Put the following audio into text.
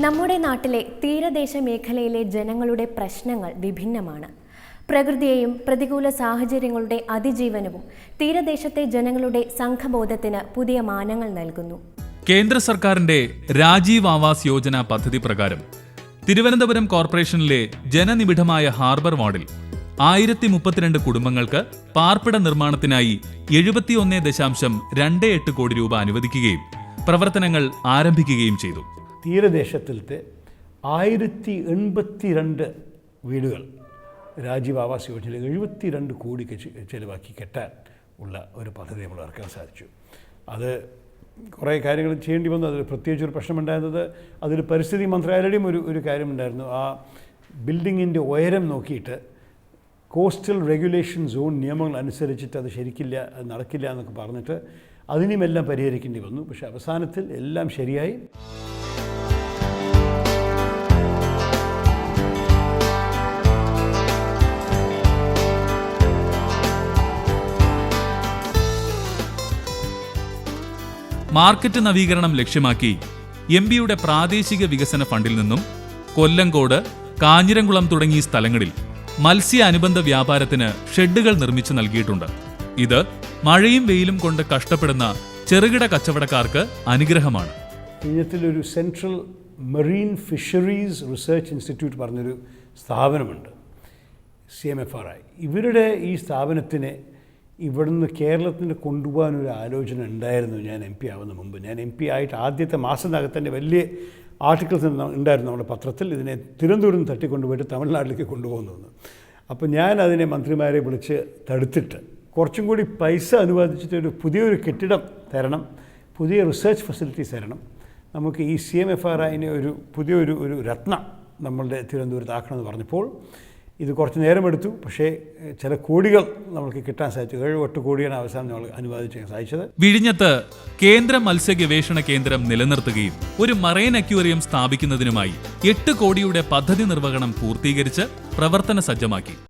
നമ്മുടെ നാട്ടിലെ തീരദേശ മേഖലയിലെ ജനങ്ങളുടെ പ്രശ്നങ്ങൾ വിഭിന്നമാണ്. പ്രകൃതിയെയും പ്രതികൂല സാഹചര്യങ്ങളുടെ അതിജീവനവും തീരദേശത്തെ ജനങ്ങളുടെ സംഘബോധത്തിന് പുതിയ മാനങ്ങൾ നൽകുന്നു. കേന്ദ്ര സർക്കാരിന്റെ രാജീവ് ആവാസ് യോജന പദ്ധതി പ്രകാരം തിരുവനന്തപുരം കോർപ്പറേഷനിലെ ജനനിബിഡമായ ഹാർബർ വാർഡിൽ 1032 കുടുംബങ്ങൾക്ക് പാർപ്പിട നിർമ്മാണത്തിനായി 71.28 കോടി രൂപ അനുവദിക്കുകയും പ്രവർത്തനങ്ങൾ ആരംഭിക്കുകയും ചെയ്തു. തീരദേശത്തിലത്തെ 1082 വീടുകൾ രാജീവ് ആവാസ് യോജനയിൽ 72 കോടിക്ക് ചെലവാക്കി കെട്ടാൻ ഉള്ള ഒരു പദ്ധതി നമ്മൾ ഇറക്കാൻ സാധിച്ചു. അത് കുറേ കാര്യങ്ങൾ ചെയ്യേണ്ടി വന്നു. അതിൽ പ്രത്യേകിച്ചൊരു പ്രശ്നമുണ്ടായിരുന്നത് അതിൽ പരിസ്ഥിതി മന്ത്രാലയയുടെയും ഒരു കാര്യമുണ്ടായിരുന്നു. ആ ബിൽഡിങ്ങിൻ്റെ ഉയരം നോക്കിയിട്ട് കോസ്റ്റൽ റെഗുലേഷൻ സോൺ നിയമങ്ങൾ അനുസരിച്ചിട്ട് അത് ശരിക്കില്ല, അത് നടക്കില്ല എന്നൊക്കെ പറഞ്ഞിട്ട് അതിനുമെല്ലാം പരിഹരിക്കേണ്ടി വന്നു. പക്ഷേ അവസാനത്തിൽ എല്ലാം ശരിയായി. മാർക്കറ്റ് നവീകരണം ലക്ഷ്യമാക്കി എംപിയുടെ പ്രാദേശിക വികസന ഫണ്ടിൽ നിന്നും കൊല്ലങ്കോട്, കാഞ്ഞിരംകുളം തുടങ്ങിയ സ്ഥലങ്ങളിൽ മത്സ്യ അനുബന്ധ വ്യാപാരത്തിന് ഷെഡുകൾ നിർമ്മിച്ചു നൽകിയിട്ടുണ്ട്. ഇത് മഴയും വെയിലും കൊണ്ട് കഷ്ടപ്പെടുന്ന ചെറുകിട കച്ചവടക്കാർക്ക് അനുഗ്രഹമാണ്. ഒരു central marine fisheries research institute പറഞ്ഞൊരു സ്ഥാപനമുണ്ട്, CMFRI. ഇവരുടെ ഈ സ്ഥാപനത്തിനെ ഇവിടുന്ന് കേരളത്തിന് കൊണ്ടുപോകാനൊരു ആലോചന ഉണ്ടായിരുന്നു. ഞാൻ MP ആവുന്ന മുമ്പ്, ഞാൻ MP ആയിട്ട് ആദ്യത്തെ മാസത്തിനകത്ത് തന്നെ വലിയ ആർട്ടിക്കിൾസ് ഉണ്ടായിരുന്നു നമ്മുടെ പത്രത്തിൽ. ഇതിനെ തിരുവനന്തപുരം തട്ടിക്കൊണ്ടുപോയിട്ട് തമിഴ്നാട്ടിലേക്ക് കൊണ്ടുപോകുന്നു. അപ്പോൾ ഞാൻ അതിനെ മന്ത്രിമാരെ വിളിച്ച് തടുത്തിട്ട് കുറച്ചും കൂടി പൈസ അനുവദിച്ചിട്ട് പുതിയൊരു കെട്ടിടം തരണം, പുതിയ റിസർച്ച് ഫെസിലിറ്റീസ് തരണം, നമുക്ക് ഈ CMFRIനെ പുതിയൊരു രത്നം നമ്മളുടെ തിരുവനന്തപുരത്ത് ആക്കണമെന്ന് പറഞ്ഞപ്പോൾ ഇത് കുറച്ച് നേരമെടുത്തു. പക്ഷേ ചില കോടികൾ നമുക്ക് കിട്ടാൻ സാധിച്ചു. 7-8 കോടിയാണ് അവസാനം നമ്മൾ അനുവദിക്കാൻ സാധിച്ചത്. വിഴിഞ്ഞത്ത് കേന്ദ്ര മത്സ്യ ഗവേഷണ കേന്ദ്രം നിലനിർത്തുകയും ഒരു മറൈൻ അക്വേറിയം സ്ഥാപിക്കുന്നതിനുമായി 8 കോടിയുടെ പദ്ധതി നിർവഹണം പൂർത്തീകരിച്ച് പ്രവർത്തന സജ്ജമാക്കി.